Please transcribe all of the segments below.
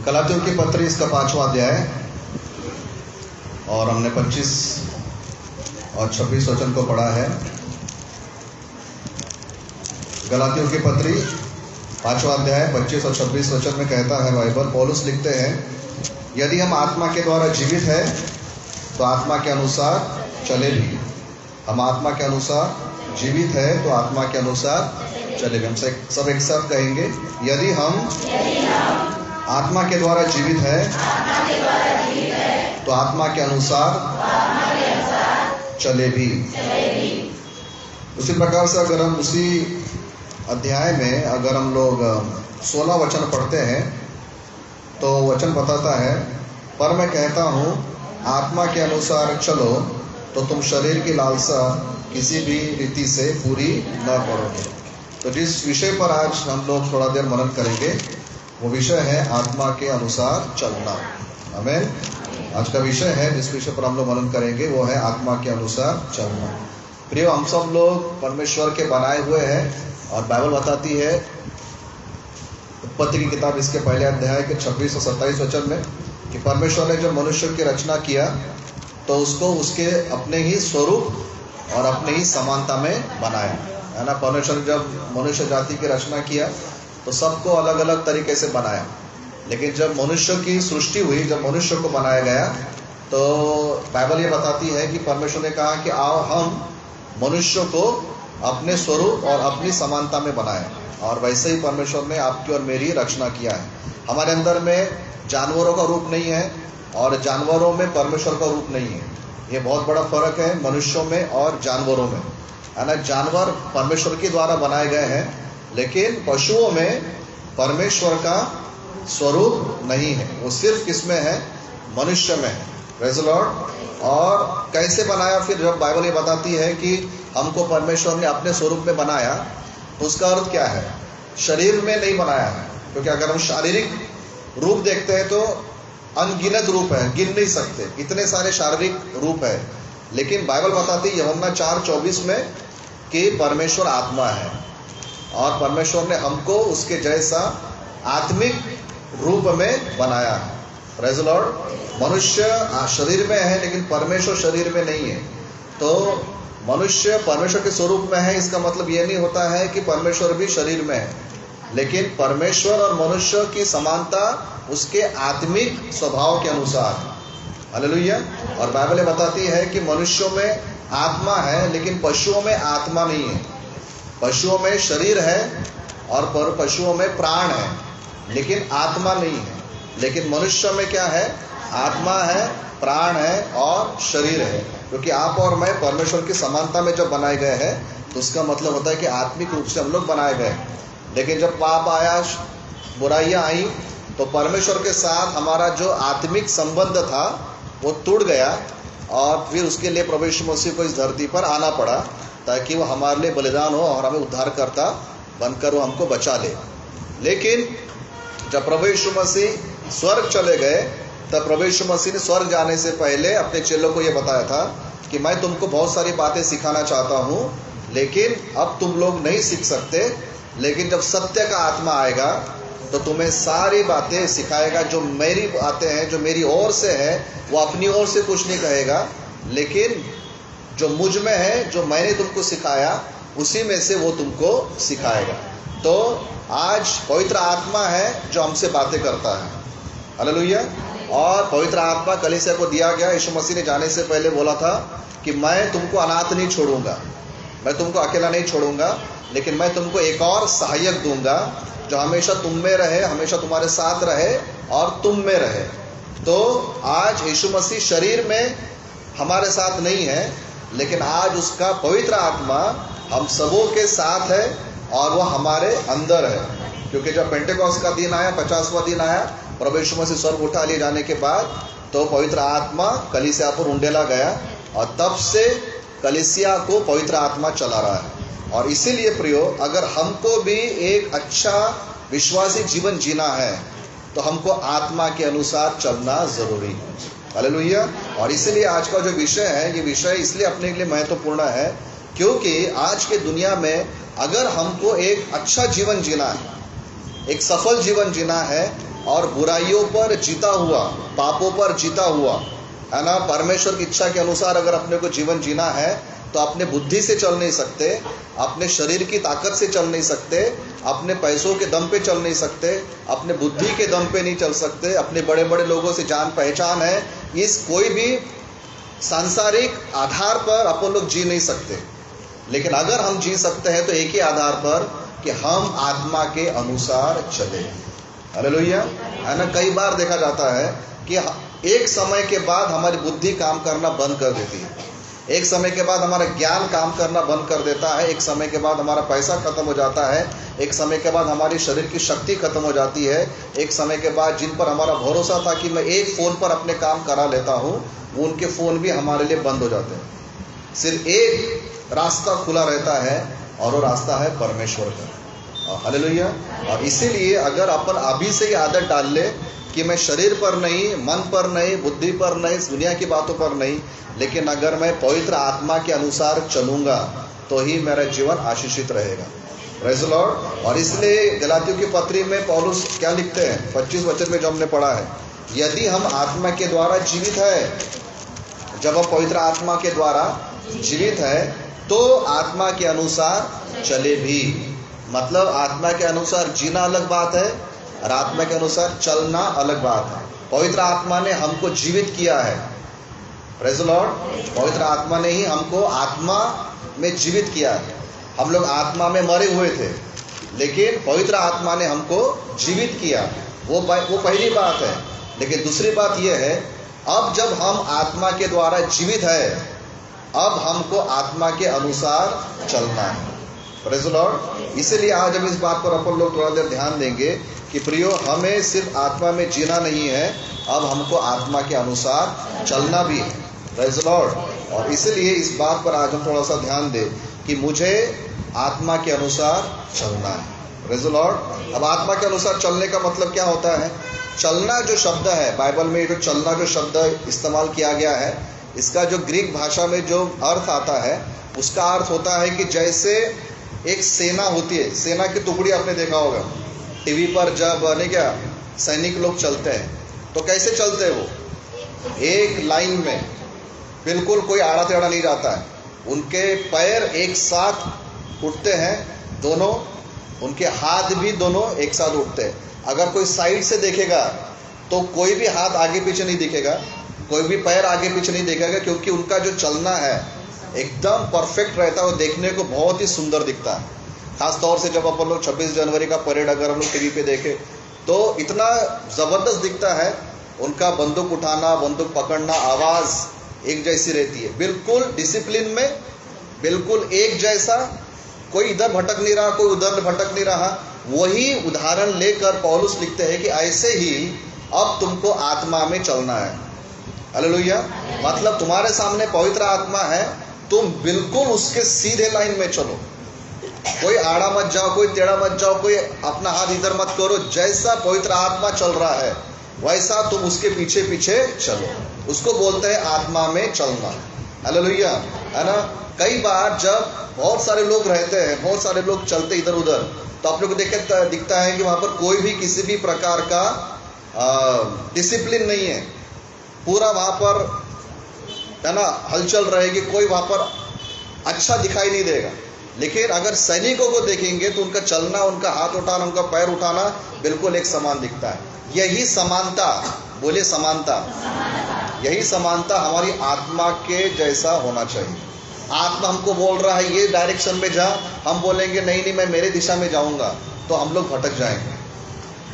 गलातियों की पत्री इसका 5वां अध्याय और हमने 25 और 26 वचन को पढ़ा है। गलातियों की पत्री 5वां अध्याय 25 और 26 वचन में कहता है बाइबल, पौलुस लिखते हैं, यदि हम आत्मा के द्वारा जीवित है तो आत्मा के अनुसार चले भी। हम आत्मा के अनुसार जीवित है तो आत्मा के अनुसार चले भी। हम सब एक साथ कहेंगे, यदि हम आत्मा के द्वारा जीवित है तो आत्मा के अनुसार चले भी। उसी प्रकार से अगर हम उसी अध्याय में अगर हम लोग 16 वचन पढ़ते हैं तो वचन बताता है, पर मैं कहता हूँ आत्मा के अनुसार चलो तो तुम शरीर की लालसा किसी भी रीति से पूरी न करोगे। तो जिस विषय पर आज हम लोग थोड़ा देर मनन करेंगे वो विषय है आत्मा के अनुसार चलना। आमीन। आज का विषय है जिस विषय पर हम लोग मनन करेंगे वो है आत्मा के अनुसार चलना। प्रियो, हम सब लोग परमेश्वर के बनाए हुए हैं और बाइबल बताती है उत्पत्ति की किताब इसके पहले अध्याय के 26 और 27 वचन में कि परमेश्वर ने जब मनुष्य की रचना किया तो उसको उसके अपने ही स्वरूप और अपने ही समानता में बनाया, है ना। परमेश्वर ने जब मनुष्य जाति की रचना किया तो सबको अलग अलग तरीके से बनाया, लेकिन जब मनुष्य की सृष्टि हुई, जब मनुष्य को बनाया गया तो बाइबल ये बताती है कि परमेश्वर ने कहा कि आओ हम मनुष्य को अपने स्वरूप और अपनी समानता में बनाए। और वैसे ही परमेश्वर ने आपकी और मेरी रचना किया है। हमारे अंदर में जानवरों का रूप नहीं है और जानवरों में परमेश्वर का रूप नहीं है। ये बहुत बड़ा फर्क है मनुष्यों में और जानवरों में, है ना। जानवर परमेश्वर के द्वारा बनाए गए हैं, लेकिन पशुओं में परमेश्वर का स्वरूप नहीं है। वो सिर्फ किसमें है? मनुष्य में है। Praise the Lord. और कैसे बनाया? फिर जब बाइबल ये बताती है कि हमको परमेश्वर ने अपने स्वरूप में बनाया, उसका अर्थ क्या है? शरीर में नहीं बनाया है, क्योंकि अगर हम शारीरिक रूप देखते हैं तो अनगिनत रूप है, गिन नहीं सकते, इतने सारे शारीरिक रूप है। लेकिन बाइबल बताती है यूहन्ना 4:24 में कि परमेश्वर आत्मा है और परमेश्वर ने हमको उसके जैसा आत्मिक रूप में बनाया है। Praise the Lord. मनुष्य शरीर में है लेकिन परमेश्वर शरीर में नहीं है। तो मनुष्य परमेश्वर के स्वरूप में है, इसका मतलब यह नहीं होता है कि परमेश्वर भी शरीर में है, लेकिन परमेश्वर और मनुष्य की समानता उसके आत्मिक स्वभाव के अनुसार। हालेलुया। और बाइबल बताती है कि मनुष्यों में आत्मा है लेकिन पशुओं में आत्मा नहीं है। पशुओं में शरीर है और पशुओं में प्राण है लेकिन आत्मा नहीं है। लेकिन मनुष्य में क्या है? आत्मा है, प्राण है और शरीर है। क्योंकि आप और मैं परमेश्वर की समानता में जब बनाए गए हैं तो उसका मतलब होता है कि आत्मिक रूप से हम लोग बनाए गए। लेकिन जब पाप आया, बुराइयां आई, तो परमेश्वर के साथ हमारा जो आत्मिक संबंध था वो टूट गया और फिर उसके लिए प्रभु यीशु मसीह को इस धरती पर आना पड़ा ताकि वो हमारे लिए बलिदान हो और हमें उद्धारकर्ता बनकर वो हमको बचा ले। लेकिन जब प्रभु यीशु मसीह स्वर्ग चले गए तब प्रभु यीशु मसीह ने स्वर्ग जाने से पहले अपने चेलों को ये बताया था कि मैं तुमको बहुत सारी बातें सिखाना चाहता हूँ, लेकिन अब तुम लोग नहीं सीख सकते, लेकिन जब सत्य का आत्मा आएगा तो तुम्हें सारी बातें सिखाएगा। जो मेरी बातें हैं, जो मेरी ओर से है, वो अपनी ओर से कुछ नहीं कहेगा, लेकिन जो मुझ में है, जो मैंने तुमको सिखाया, उसी में से वो तुमको सिखाएगा। तो आज पवित्र आत्मा है जो हमसे बातें करता है। हालेलुया। और पवित्र आत्मा कलीसिया को दिया गया। यीशु मसीह ने जाने से पहले बोला था कि मैं तुमको अनाथ नहीं छोड़ूंगा, मैं तुमको अकेला नहीं छोड़ूंगा, लेकिन मैं तुमको एक और सहायक दूंगा जो हमेशा तुम में रहे, हमेशा तुम्हारे साथ रहे और तुम में रहे। तो आज यीशु मसीह शरीर में हमारे साथ नहीं है, लेकिन आज उसका पवित्र आत्मा हम सबों के साथ है और वह हमारे अंदर है। क्योंकि जब पेंटेकोस्त का दिन आया, 50वां दिन आया, प्रभु यीशु मसीह स्वर्ग उठा लिए जाने के बाद, तो पवित्र आत्मा कलीसिया पर उंडेला गया और तब से कलीसिया को पवित्र आत्मा चला रहा है। और इसीलिए प्रियो, अगर हमको भी एक अच्छा विश्वासी जीवन जीना है तो हमको आत्मा के अनुसार चलना जरूरी है। हालेलुया। और इसीलिए आज का जो विषय है, ये विषय इसलिए अपने के लिए महत्वपूर्ण है क्योंकि आज के दुनिया में अगर हमको एक अच्छा जीवन जीना है, एक सफल जीवन जीना है और बुराइयों पर जीता हुआ, पापों पर जीता हुआ, है ना, परमेश्वर की इच्छा के अनुसार अगर अपने को जीवन जीना है तो अपने बुद्धि से चल नहीं सकते, अपने शरीर की ताकत से चल नहीं सकते, अपने पैसों के दम पे चल नहीं सकते, अपने बुद्धि के दम पे नहीं चल सकते, अपने बड़े बड़े लोगों से जान पहचान है, इस कोई भी सांसारिक आधार पर अपन लोग जी नहीं सकते। लेकिन अगर हम जी सकते हैं तो एक ही आधार पर कि हम आत्मा के अनुसार चले। हालेलुया, है ना। कई बार देखा जाता है कि एक समय के बाद हमारी बुद्धि काम करना बंद कर देती है, एक समय के बाद हमारा ज्ञान काम करना बंद कर देता है, एक समय के बाद हमारा पैसा खत्म हो जाता है, एक समय के बाद हमारी शरीर की शक्ति खत्म हो जाती है, एक समय के बाद जिन पर हमारा भरोसा था कि मैं एक फ़ोन पर अपने काम करा लेता हूँ, वो उनके फ़ोन भी हमारे लिए बंद हो जाते हैं। सिर्फ एक रास्ता खुला रहता है और वो रास्ता है परमेश्वर का। हालेलुया। और इसीलिए अगर अपन अभी से ही आदत डाल ले कि मैं शरीर पर नहीं, मन पर नहीं, बुद्धि पर नहीं, दुनिया की बातों पर नहीं, लेकिन अगर मैं पवित्र आत्मा के अनुसार चलूंगा तो ही मेरा जीवन आशीषित रहेगा। Praise the Lord. और इसलिए गलातियों की पत्री में पौलुस क्या लिखते हैं, 25 वचन में जो हमने पढ़ा है, यदि हम आत्मा के द्वारा जीवित है, जब हम पवित्र आत्मा के द्वारा जीवित है तो आत्मा के अनुसार चले भी। मतलब आत्मा के अनुसार जीना अलग बात है और आत्मा के अनुसार चलना अलग बात है। पवित्र आत्मा ने हमको जीवित किया है। Praise the Lord. पवित्र आत्मा ने ही हमको आत्मा में जीवित किया है। हम लोग आत्मा में मरे हुए थे, लेकिन पवित्र आत्मा ने हमको जीवित किया। वो पहली बात है। लेकिन दूसरी बात यह है, अब जब हम आत्मा के द्वारा जीवित है, अब हमको आत्मा के अनुसार चलना है। Praise the Lord. इसीलिए आज हम इस बात पर अपन लोग थोड़ा देर ध्यान देंगे कि प्रियो, हमें सिर्फ आत्मा में जीना नहीं है, अब हमको आत्मा के अनुसार चलना भी है। Praise the Lord. और इसलिए इस बात पर आज हम थोड़ा सा ध्यान दें कि मुझे आत्मा के अनुसार चलना है। Praise the Lord. अब आत्मा के अनुसार चलने का मतलब क्या होता है? चलना जो शब्द है, बाइबल में जो चलना जो शब्द इस्तेमाल किया गया है, इसका जो ग्रीक भाषा में जो अर्थ आता है, उसका अर्थ होता है कि जैसे एक सेना होती है, सेना की टुकड़ी आपने देखा होगा टीवी पर, जब नहीं क्या सैनिक लोग चलते हैं तो कैसे चलते हैं? वो एक लाइन में, बिल्कुल कोई आड़ा टेढ़ा नहीं जाता है, उनके पैर एक साथ उठते हैं दोनों, उनके हाथ भी दोनों एक साथ उठते हैं। अगर कोई साइड से देखेगा तो कोई भी हाथ आगे पीछे नहीं दिखेगा, कोई भी पैर आगे पीछे नहीं देखेगा, क्योंकि उनका जो चलना है एकदम परफेक्ट रहता है, वो देखने को बहुत ही सुंदर दिखता है। खास तौर से जब अपन लोग 26 जनवरी का परेड अगर हम लोग टीवी पे देखें तो इतना ज़बरदस्त दिखता है। उनका बंदूक उठाना, बंदूक पकड़ना, आवाज़ एक जैसी रहती है, बिल्कुल डिसिप्लिन में, बिल्कुल एक जैसा, कोई इधर भटक नहीं रहा, कोई उधर भटक नहीं रहा। वही उदाहरण लेकर पौलुस लिखते हैं कि ऐसे ही अब तुमको आत्मा में चलना है। हालेलुया। मतलब तुम्हारे सामने पवित्र आत्मा है, तुम बिल्कुल उसके सीधे लाइन में चलो, कोई आड़ा मत जाओ, कोई टेढ़ा मत जाओ, कोई अपना हाथ इधर मत करो। जैसा पवित्र आत्मा चल रहा है वैसा तुम उसके पीछे पीछे चलो। उसको बोलते हैं आत्मा में चलना। हालेलुया, है ना। कई बार जब बहुत सारे लोग रहते हैं, बहुत सारे लोग चलते इधर उधर, तो आप लोग को दिखता है कि वहाँ पर कोई भी किसी भी प्रकार का डिसिप्लिन नहीं है। पूरा वहाँ पर, है ना, हलचल रहेगी, कोई वहाँ पर अच्छा दिखाई नहीं देगा। लेकिन अगर सैनिकों को देखेंगे तो उनका चलना, उनका हाथ उठाना, उनका पैर उठाना बिल्कुल एक समान दिखता है। यही समानता, बोले समानता, यही समानता हमारी आत्मा के जैसा होना चाहिए। आत्मा हमको बोल रहा है ये डायरेक्शन में जा, हम बोलेंगे नहीं नहीं मैं मेरे दिशा में जाऊंगा, तो हम लोग भटक जाएंगे।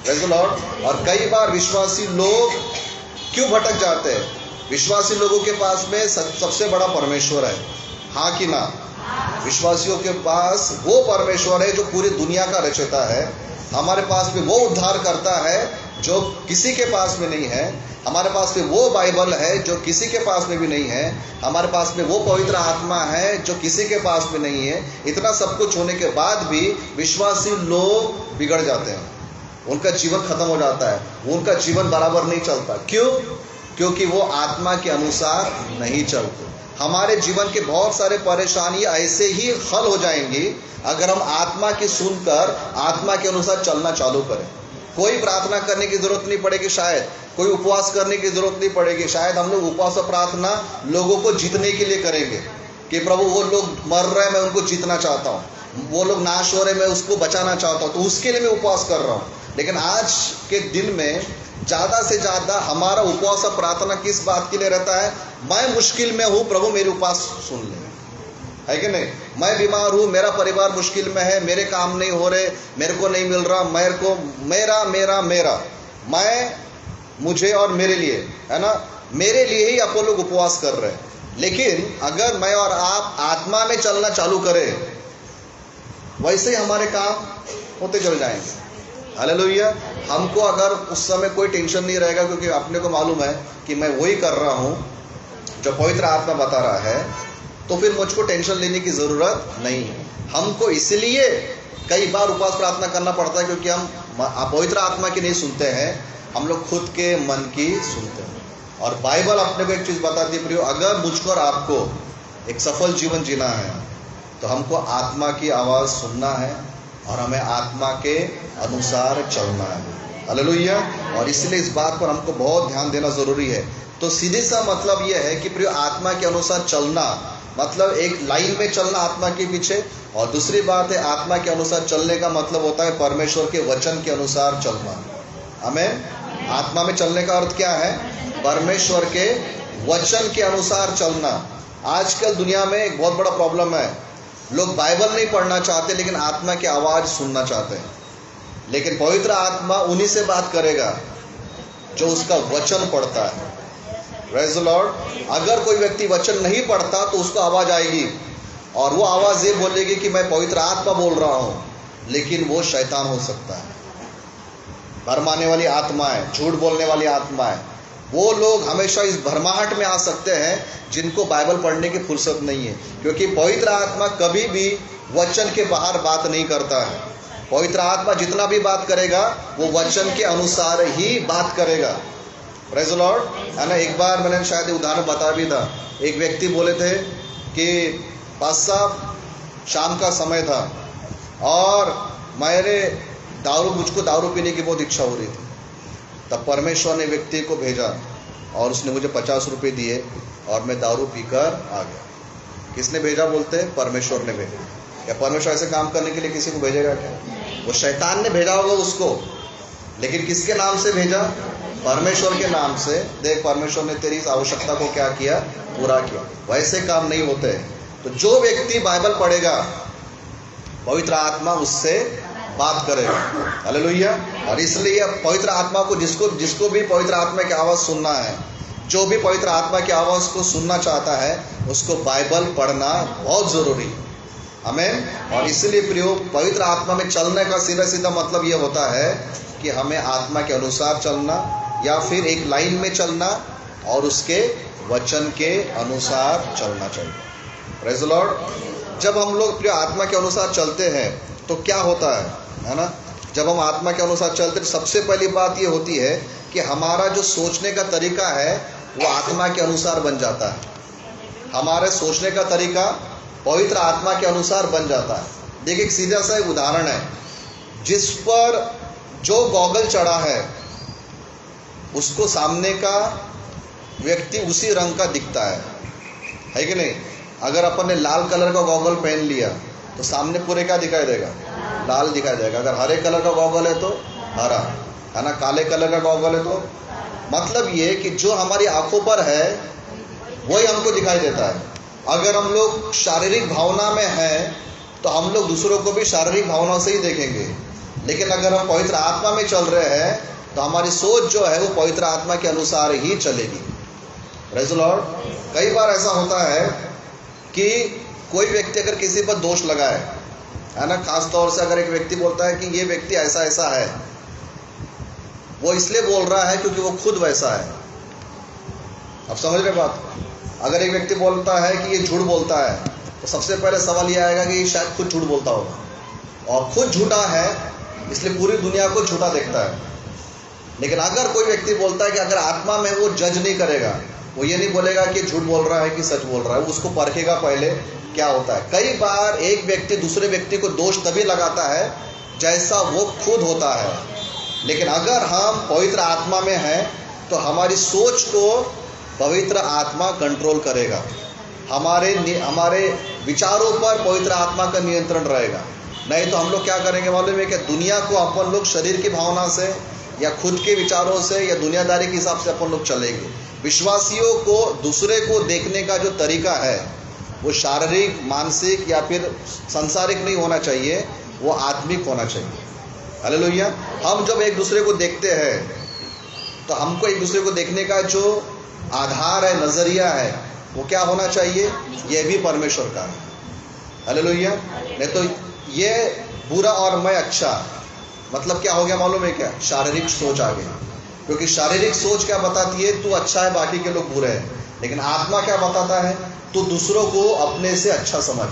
Praise the Lord. और कई बार विश्वासी लोग क्यों भटक जाते हैं? विश्वासी लोगों के पास में सबसे बड़ा परमेश्वर है, हाँ कि ना? विश्वासियों के पास वो परमेश्वर है जो पूरी दुनिया का रचयिता है। हमारे पास में वो उद्धार करता है जो किसी के पास में नहीं है। हमारे पास में वो बाइबल है जो किसी के पास में भी नहीं है। हमारे पास में वो पवित्र आत्मा है जो किसी के पास में नहीं है। इतना सब कुछ होने के बाद भी विश्वासी लोग बिगड़ जाते हैं, उनका जीवन खत्म हो जाता है, उनका जीवन बराबर नहीं चलता। क्यों? क्योंकि वो आत्मा के अनुसार नहीं चलते। हमारे जीवन के बहुत सारे परेशानियां ऐसे ही हल हो जाएंगी अगर हम आत्मा की सुनकर आत्मा के अनुसार चलना चालू करें। कोई प्रार्थना करने की जरूरत नहीं पड़ेगी, शायद कोई उपवास करने की जरूरत नहीं पड़ेगी। शायद हम लोग उपवास और प्रार्थना लोगों को जीतने के लिए करेंगे कि प्रभु वो लोग मर रहे हैं, मैं उनको जीतना चाहता हूँ, वो लोग नाश हो रहे, मैं उसको बचाना चाहता हूँ, तो उसके लिए मैं उपवास कर रहा हूँ। लेकिन आज के दिन में ज़्यादा से ज़्यादा हमारा उपवास और प्रार्थना किस बात के लिए रहता है? मैं मुश्किल में हूँ, प्रभु मेरी उपवास सुन ले, है कि नहीं? मैं बीमार हूँ, मेरा परिवार मुश्किल में है, मेरे काम नहीं हो रहे, मेरे को नहीं मिल रहा, मेरे को मेरा मेरा मेरा मैं मुझे और मेरे लिए, है ना, मेरे लिए ही आप लोग उपवास कर रहे हैं। लेकिन अगर मैं और आप आत्मा में चलना चालू करें, वैसे ही हमारे काम होते चल जाएंगे। हालेलुया। हमको अगर उस समय कोई टेंशन नहीं रहेगा, क्योंकि अपने को मालूम है कि मैं वही कर रहा हूँ जो पवित्र आत्मा बता रहा है, तो फिर मुझको टेंशन लेने की ज़रूरत नहीं है। हमको इसलिए कई बार उपवास प्रार्थना करना पड़ता है क्योंकि हम पवित्र आत्मा की नहीं सुनते हैं, हम लोग खुद के मन की सुनते हैं। और बाइबल अपने को एक चीज़ बताती है प्रियो, अगर मुझको और आपको एक सफल जीवन जीना है तो हमको आत्मा की आवाज़ सुनना है और हमें आत्मा के अनुसार चलना है। हालेलुया। और इसलिए इस बात पर हमको बहुत ध्यान देना ज़रूरी है। तो सीधे सा मतलब यह है कि प्रियो आत्मा के अनुसार चलना मतलब एक लाइन में चलना आत्मा के पीछे, और दूसरी बात है आत्मा के अनुसार चलने का मतलब होता है परमेश्वर के वचन के अनुसार चलना। आमीन। आत्मा में चलने का अर्थ क्या है? परमेश्वर के वचन के अनुसार चलना। आजकल दुनिया में एक बहुत बड़ा प्रॉब्लम है, लोग बाइबल नहीं पढ़ना चाहते लेकिन आत्मा की आवाज़ सुनना चाहते हैं। लेकिन पवित्र आत्मा उन्हीं से बात करेगा जो उसका वचन पढ़ता है। Praise the Lord. अगर कोई व्यक्ति वचन नहीं पढ़ता तो उसको आवाज़ आएगी और वो आवाज़ ये बोलेगी कि मैं पवित्र आत्मा बोल रहा हूँ, लेकिन वो शैतान हो सकता है, भरमाने वाली आत्मा है, झूठ बोलने वाली आत्मा है। वो लोग हमेशा इस भरमाहट में आ सकते हैं जिनको बाइबल पढ़ने की फुर्सत नहीं है, क्योंकि पवित्र आत्मा कभी भी वचन के बाहर बात नहीं करता है। पवित्र आत्मा जितना भी बात करेगा वो वचन के अनुसार ही बात करेगा। प्रेज़ द लॉर्ड, है ना। एक बार मैंने शायद उदाहरण बता भी था, एक व्यक्ति बोले थे कि पास साहब शाम का समय था और मुझको दारू पीने की बहुत इच्छा हो रही थी। तब परमेश्वर ने व्यक्ति को भेजा और उसने मुझे 50 रुपये दिए और मैं दारू पीकर आ गया। किसने भेजा बोलते हैं? परमेश्वर ने भेजा। या परमेश्वर ऐसे काम करने के लिए किसी को भेजेगा क्या? वो शैतान ने भेजा होगा उसको, लेकिन किसके नाम से भेजा? परमेश्वर के नाम से। देख, परमेश्वर ने तेरी इस आवश्यकता को क्या किया? पूरा किया। वैसे काम नहीं होते। तो जो व्यक्ति बाइबल पढ़ेगा पवित्र आत्मा उससे बात करेगा। हालेलुया। और इसलिए पवित्र आत्मा को जिसको भी पवित्र आत्मा की आवाज़ सुनना है, जो भी पवित्र आत्मा की आवाज़ को सुनना चाहता है, उसको बाइबल पढ़ना बहुत ज़रूरी है। आमीन। और इसलिए प्रियो, पवित्र आत्मा में चलने का सीधा सीधा मतलब ये होता है कि हमें आत्मा के अनुसार चलना या फिर एक लाइन में चलना और उसके वचन के अनुसार चलना चाहिए। Praise the Lord. जब हम लोग प्रिय आत्मा के अनुसार चलते हैं तो क्या होता है ना? जब हम आत्मा के अनुसार चलते हैं, सबसे पहली बात ये होती है कि हमारा जो सोचने का तरीका है वो आत्मा के अनुसार बन जाता है। हमारे सोचने का तरीका पवित्र आत्मा के अनुसार बन जाता है। देखिए, एक सीधा सा एक उदाहरण है, जिस पर जो गॉगल चढ़ा है उसको सामने का व्यक्ति उसी रंग का दिखता है कि नहीं? अगर अपन ने लाल कलर का गॉगल पहन लिया तो सामने पूरे क्या दिखाई देगा? लाल दिखाई देगा। अगर हरे कलर का गॉगल है तो हरा, है ना। काले कलर का गॉगल है तो मतलब ये कि जो हमारी आंखों पर है वही हमको दिखाई देता है। अगर हम लोग शारीरिक भावना में हैं तो हम लोग दूसरों को भी शारीरिक भावना से ही देखेंगे, लेकिन अगर हम पवित्र आत्मा में चल रहे हैं तो हमारी सोच जो है वो पवित्र आत्मा के अनुसार ही चलेगी। Praise the Lord. कई बार ऐसा होता है कि कोई व्यक्ति अगर किसी पर दोष लगाए, है ना, खास तौर से अगर एक व्यक्ति बोलता है कि ये व्यक्ति ऐसा ऐसा है, वो इसलिए बोल रहा है क्योंकि वो खुद वैसा है। अब समझ रहे बात? अगर एक व्यक्ति बोलता है कि ये झूठ बोलता है तो सबसे पहले सवाल ये आएगा कि शायद खुद झूठ बोलता होगा, और खुद झूठा है इसलिए पूरी दुनिया को झूठा देखता है। लेकिन अगर कोई व्यक्ति बोलता है कि अगर आत्मा में वो जज नहीं करेगा, वो ये नहीं बोलेगा कि झूठ बोल रहा है कि सच बोल रहा है, उसको परखेगा पहले क्या होता है। कई बार एक व्यक्ति दूसरे व्यक्ति को दोष तभी लगाता है जैसा वो खुद होता है, लेकिन अगर हम पवित्र आत्मा में हैं तो हमारी सोच को पवित्र आत्मा कंट्रोल करेगा, हमारे विचारों पर पवित्र आत्मा का नियंत्रण रहेगा। नहीं तो हम लोग क्या करेंगे मालूम है कि दुनिया को अपन लोग शरीर की भावना से या खुद के विचारों से या दुनियादारी के हिसाब से अपन लोग चलेंगे। विश्वासियों को दूसरे को देखने का जो तरीका है वो शारीरिक, मानसिक या फिर सांसारिक नहीं होना चाहिए, वो आत्मिक होना चाहिए। हालेलुया। हम जब एक दूसरे को देखते हैं तो हमको एक दूसरे को देखने का जो आधार है, नजरिया है, वो क्या होना चाहिए? ये भी परमेश्वर का है। हालेलुया। नहीं तो ये बुरा और मैं अच्छा, मतलब क्या हो गया मालूम है क्या? शारीरिक सोच आ गई। क्योंकि शारीरिक सोच क्या बताती है? तू अच्छा है, बाकी के लोग बुरे हैं। लेकिन आत्मा क्या बताता है? तू दूसरों को अपने से अच्छा समझ।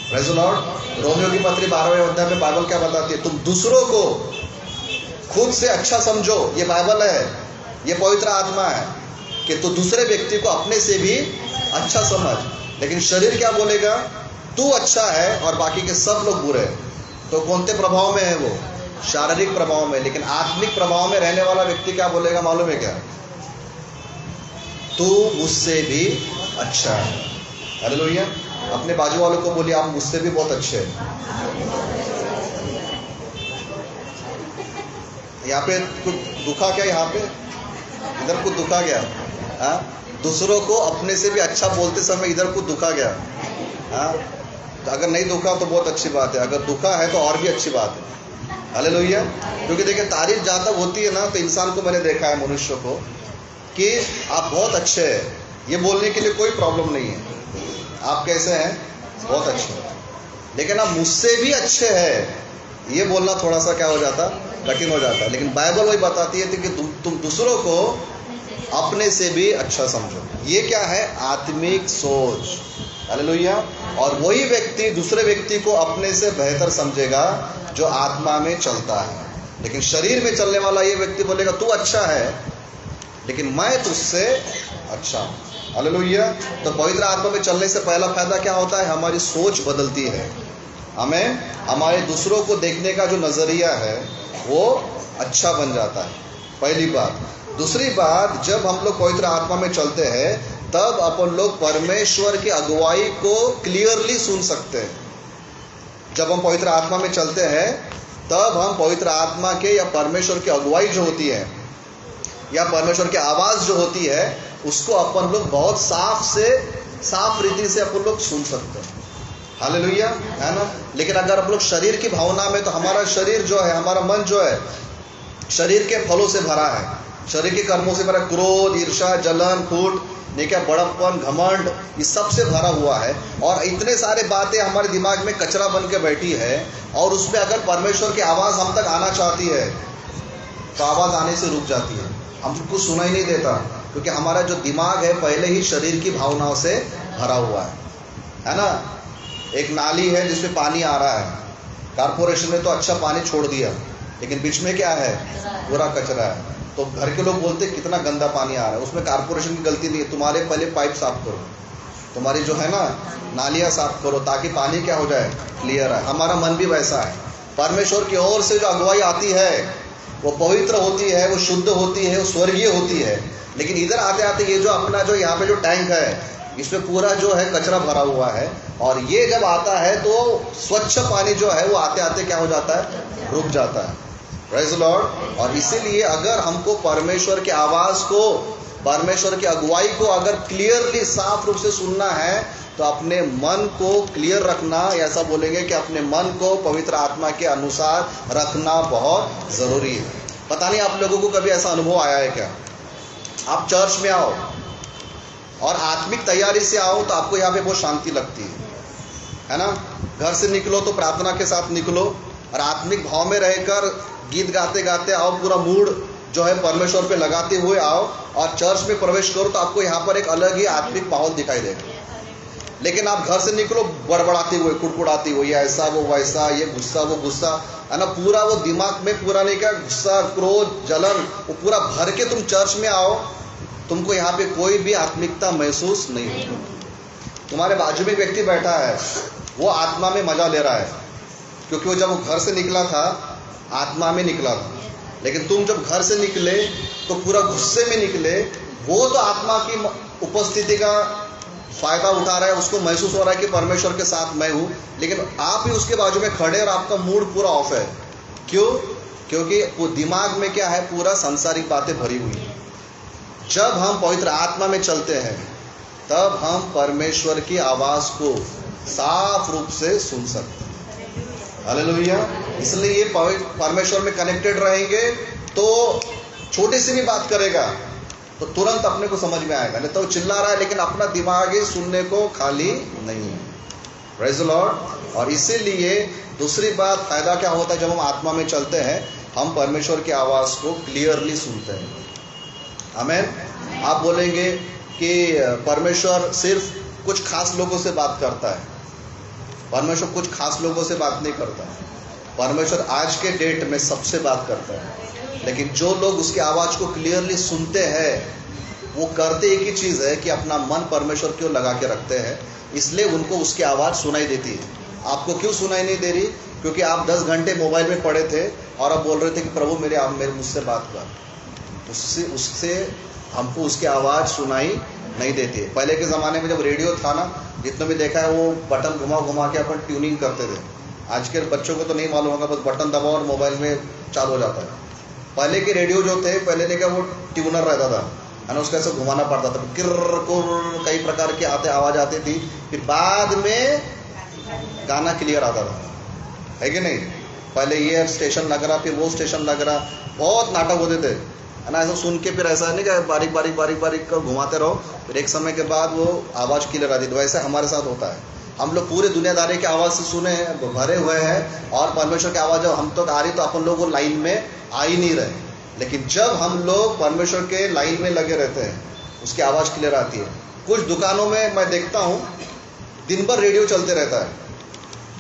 Praise the Lord. रोमियो की पत्री 12वें अध्याय में बाइबल क्या बताती है? तुम दूसरों को खुद से अच्छा समझो। ये बाइबल है, ये पवित्र आत्मा है कि तू दूसरे व्यक्ति को अपने से भी अच्छा समझ। लेकिन शरीर क्या बोलेगा? तू अच्छा है और बाकी के सब लोग बुरे हैं। तो कौन से प्रभाव में है वो? शारीरिक प्रभाव में। लेकिन आत्मिक प्रभाव में रहने वाला व्यक्ति क्या बोलेगा मालूम है क्या? तू मुझसे भी अच्छा है। हालेलुया। अपने बाजू वालों को बोलिए, आप मुझसे भी बहुत अच्छे हैं। यहाँ पे कुछ दुखा क्या? यहाँ पे इधर कुछ दुखा गया? हाँ, दूसरों को अपने से भी अच्छा बोलते समय इधर कुछ दुखा गया। हाँ, तो अगर नहीं दुखा तो बहुत अच्छी बात है, अगर दुखा है तो और भी अच्छी बात है। हालेलुया। क्योंकि देखिए, तारीफ जहाँ तक होती है ना, तो इंसान को मैंने देखा है, मनुष्य को, कि आप बहुत अच्छे हैं, ये बोलने के लिए कोई प्रॉब्लम नहीं है। आप कैसे हैं? बहुत अच्छे हैं। लेकिन आप मुझसे भी अच्छे हैं, ये बोलना थोड़ा सा क्या हो जाता? कठिन हो जाता है। लेकिन बाइबल वही बताती है कि तुम दूसरों को अपने से भी अच्छा समझो। ये क्या है? आत्मिक सोच। हालेलुया। और वही व्यक्ति दूसरे व्यक्ति को अपने से बेहतर समझेगा जो आत्मा में चलता है। लेकिन शरीर में चलने वाला ये व्यक्ति बोलेगा तू अच्छा है, लेकिन मैं तुझसे अच्छा हूं। हालेलुया। तो पवित्र आत्मा में चलने से पहला फायदा क्या होता है? हमारी सोच बदलती है। हमारे दूसरों को देखने का जो नजरिया है वो अच्छा बन जाता है, पहली बात। दूसरी बात, जब हम लोग पवित्र आत्मा में चलते हैं तब अपन लोग परमेश्वर की अगुवाई को क्लियरली सुन सकते हैं। जब हम पवित्र आत्मा में चलते हैं तब हम पवित्र आत्मा के या परमेश्वर की अगुवाई जो होती है या परमेश्वर की आवाज जो होती है उसको अपन लोग बहुत साफ रीति से अपन लोग सुन सकते हैं। हालेलुया, है ना। लेकिन अगर हम लोग शरीर की भावना में, तो हमारा शरीर जो है, हमारा मन जो है, शरीर के फलों से भरा है, शरीर के कर्मों से भरा, क्रोध, ईर्ष्या, जलन, फूट, नहीं क्या, बड़प्पन, घमंड, इस सब से भरा हुआ है। और इतने सारे बातें हमारे दिमाग में कचरा बन के बैठी है, और उसमें अगर परमेश्वर की आवाज़ हम तक आना चाहती है तो आवाज़ आने से रुक जाती है, हमको सुनाई नहीं देता, क्योंकि हमारा जो दिमाग है पहले ही शरीर की भावनाओं से भरा हुआ है ना। एक नाली है जिसमें पानी आ रहा है, कारपोरेशन ने तो अच्छा पानी छोड़ दिया, लेकिन बीच में क्या है? पूरा कचरा है। तो घर के लोग बोलते कितना गंदा पानी आ रहा है, उसमें कारपोरेशन की गलती नहीं है, तुम्हारे पहले पाइप साफ करो, तुम्हारी जो है ना नालियाँ साफ करो, ताकि पानी क्या हो जाए? क्लियर है। हमारा मन भी वैसा है। परमेश्वर की ओर से जो अगुवाई आती है वो पवित्र होती है, वो शुद्ध होती है, वो स्वर्गीय होती है। लेकिन इधर आते आते ये जो अपना जो यहाँ पे जो टैंक है, इसमें पूरा जो है कचरा भरा हुआ है, और ये जब आता है तो स्वच्छ पानी जो है वो आते आते क्या हो जाता है? रुक जाता है। Praise the Lord. और इसीलिए अगर हमको परमेश्वर की आवाज़ को, परमेश्वर की अगुवाई को अगर क्लियरली साफ रूप से सुनना है तो अपने मन को क्लियर रखना, ऐसा बोलेंगे कि अपने मन को पवित्र आत्मा के अनुसार रखना बहुत ज़रूरी है। पता नहीं आप लोगों को कभी ऐसा अनुभव आया है क्या? आप चर्च में आओ और आत्मिक तैयारी से आओ तो आपको यहाँ पे बहुत शांति लगती है ना। घर से निकलो तो प्रार्थना के साथ निकलो, और आत्मिक भाव में रहकर गीत गाते गाते आओ, पूरा मूड जो है परमेश्वर पे लगाते हुए आओ, और चर्च में प्रवेश करो तो आपको यहाँ पर एक अलग ही आत्मिक माहौल दिखाई देगा। लेकिन आप घर से निकलो बड़बड़ाते हुए, कुड़कुड़ाते हुए, ये ऐसा वो वैसा, ये गुस्सा वो गुस्सा, है ना, पूरा वो दिमाग में पूरा नहीं क्या, गुस्सा, क्रोध, जलन, वो पूरा भर के तुम चर्च में आओ तुमको यहाँ पे कोई भी आत्मिकता महसूस नहीं होगी। तुम्हारे बाजू में एक व्यक्ति बैठा है, वो आत्मा में मजा ले रहा है, क्योंकि वो जब वो घर से निकला था आत्मा में निकला था। लेकिन तुम जब घर से निकले तो पूरा गुस्से में निकले। वो तो आत्मा की उपस्थिति का फायदा उठा रहा है, उसको महसूस हो रहा है कि परमेश्वर के साथ मैं हूं, लेकिन आप ही उसके बाजू में खड़े और आपका मूड पूरा ऑफ है। क्यों? क्योंकि वो दिमाग में क्या है, पूरा सांसारिक बातें भरी हुई है। जब हम पवित्र आत्मा में चलते हैं तब हम परमेश्वर की आवाज को साफ रूप से सुन सकते हैं। हालेलुया। इसलिए ये परमेश्वर में कनेक्टेड रहेंगे तो छोटी सी भी बात करेगा तो तुरंत अपने को समझ में आएगा। नहीं तो चिल्ला रहा है लेकिन अपना दिमाग ही सुनने को खाली नहीं है। Praise the Lord. और इसीलिए दूसरी बात, फायदा क्या होता है जब हम आत्मा में चलते हैं, हम परमेश्वर की आवाज को क्लियरली सुनते हैं। आमीन। आप बोलेंगे कि परमेश्वर सिर्फ कुछ खास लोगों से बात करता है। परमेश्वर कुछ खास लोगों से बात नहीं करता है। परमेश्वर आज के डेट में सबसे बात करता है, लेकिन जो लोग उसकी आवाज को क्लियरली सुनते हैं वो करते एक ही चीज है कि अपना मन परमेश्वर की ओर लगा के रखते हैं, इसलिए उनको उसकी आवाज सुनाई देती है। आपको क्यों सुनाई नहीं दे रही? क्योंकि आप 10 घंटे मोबाइल में पड़े थे और आप बोल रहे थे कि प्रभु मेरे मुझसे बात कर। उससे हमको उसकी आवाज सुनाई नहीं देती है। पहले के ज़माने में जब रेडियो था ना, जितने भी देखा है वो बटन घुमा घुमा के अपन ट्यूनिंग करते थे। आज के बच्चों को तो नहीं मालूम होगा, बस बटन दबाओ और मोबाइल में चालू हो जाता है। पहले के रेडियो जो थे, पहले ने क्या वो ट्यूनर रहता था, है ना, उसका ऐसे घुमाना पड़ता था, किर्र कुर्र कई प्रकार की आवाज़ आती थी, फिर बाद में गाना क्लियर आता था, है कि नहीं। पहले ये स्टेशन लग रहा, फिर वो स्टेशन लग रहा, बहुत नाटक होते थे, है ना। ऐसा सुन के फिर ऐसा नहीं कि बारीक बारीक कर घुमाते रहो, फिर एक समय के बाद वो आवाज़ क्लियर आती थी। वैसे हमारे साथ होता है। हम लोग पूरे दुनियादारी की आवाज़ से सुने हैं, भरे हुए हैं, और परमेश्वर की आवाज़ जब हम तक आ रही तो अपन लोग वो लाइन में आ ही नहीं रहे। लेकिन जब हम लोग परमेश्वर के लाइन में लगे रहते हैं, उसकी आवाज़ क्लियर आती है। कुछ दुकानों में मैं देखता हूँ दिन भर रेडियो चलते रहता है,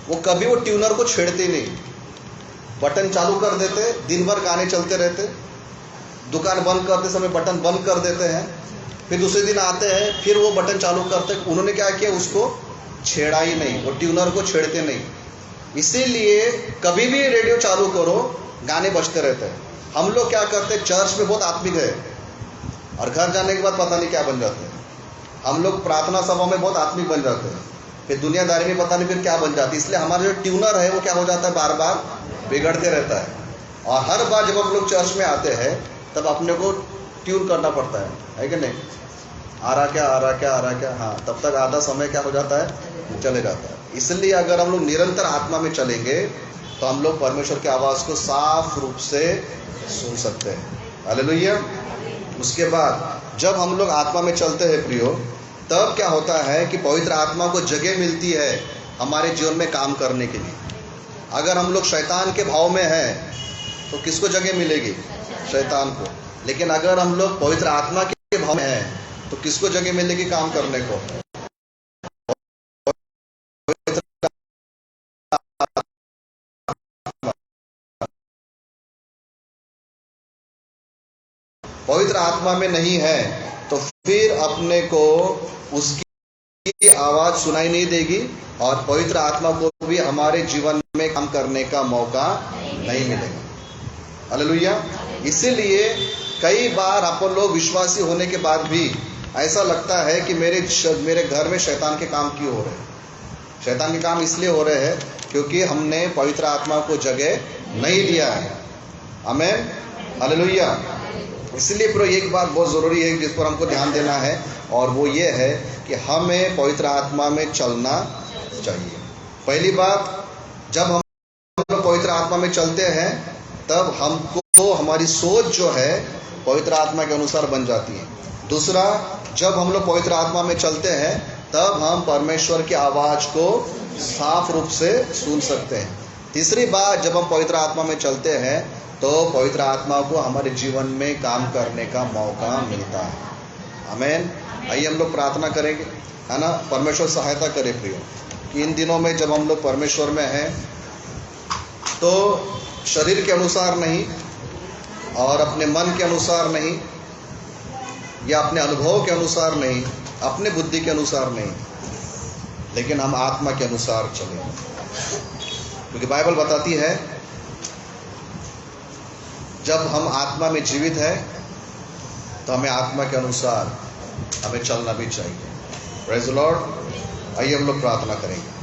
वो कभी वो ट्यूनर को छेड़ते नहीं, बटन चालू कर देते, दिन भर गाने चलते रहते, दुकान बंद करते समय बटन बंद कर देते हैं, फिर दूसरे दिन आते हैं फिर वो बटन चालू करते। उन्होंने क्या किया, उसको छेड़ा ही नहीं, वो ट्यूनर को छेड़ते नहीं। इसीलिए कभी भी रेडियो चालू करो गाने बजते रहते हैं। हम लोग क्या करते हैं, चर्च में बहुत आत्मिक है और घर जाने के बाद पता नहीं क्या बन जाते हैं। हम लोग प्रार्थना सभा में बहुत आत्मिक बन जाते हैं, फिर दुनियादारी में पता नहीं फिर क्या बन जाती है। इसलिए हमारा जो ट्यूनर है वो क्या हो जाता है, बार बार बिगड़ते रहता है। और हर बार जब हम लोग चर्च में आते हैं तब अपने को ट्यून करना पड़ता है कि नहीं। आ रहा क्या, हाँ, तब तक आधा समय क्या हो जाता है, चले जाता है। इसलिए अगर हम लोग निरंतर आत्मा में चलेंगे तो हम लोग परमेश्वर की आवाज़ को साफ रूप से सुन सकते हैं। हालेलुया। उसके बाद जब हम लोग आत्मा में चलते हैं प्रियो, तब क्या होता है कि पवित्र आत्मा को जगह मिलती है हमारे जीवन में काम करने के लिए। अगर हम लोग शैतान के भाव में हैं तो किसको जगह मिलेगी, शैतान को। लेकिन अगर हम लोग पवित्र आत्मा के भाव में हैं तो किसको जगह मिलेगी काम करने को, पवित्र आत्मा में नहीं है तो फिर अपने को उसकी आवाज सुनाई नहीं देगी और पवित्र आत्मा को भी हमारे जीवन में काम करने का मौका नहीं मिलेगा। हालेलुया। इसीलिए कई बार अपन लोग विश्वासी होने के बाद भी ऐसा लगता है कि मेरे घर में शैतान के काम क्यों हो रहे हैं। शैतान के काम इसलिए हो रहे हैं क्योंकि हमने पवित्र आत्मा को जगह नहीं दिया है। आमीन। हालेलुया। इसलिए प्रो एक बात बहुत ज़रूरी है जिस पर हमको ध्यान देना है, और वो ये है कि हमें पवित्र आत्मा में चलना चाहिए। पहली बात, जब हम लोग पवित्र आत्मा में चलते हैं तब हमको हमारी सोच जो है पवित्र आत्मा के अनुसार बन जाती है। दूसरा, जब हम लोग पवित्र आत्मा में चलते हैं तब हम परमेश्वर की आवाज़ को साफ रूप से सुन सकते हैं। तीसरी बात, जब हम पवित्र आत्मा में चलते हैं तो पवित्र आत्मा को हमारे जीवन में काम करने का मौका मिलता है। आमीन। आइए हम लोग प्रार्थना करेंगे, है ना। परमेश्वर सहायता करे प्रियो कि इन दिनों में जब हम लोग परमेश्वर में हैं तो शरीर के अनुसार नहीं और अपने मन के अनुसार नहीं, या अपने अनुभव के अनुसार नहीं, अपने बुद्धि के अनुसार नहीं, लेकिन हम आत्मा के अनुसार चलें। क्योंकि बाइबल बताती है जब हम आत्मा में जीवित है तो हमें आत्मा के अनुसार हमें चलना भी चाहिए। Praise the Lord. आइए हम लोग प्रार्थना करेंगे।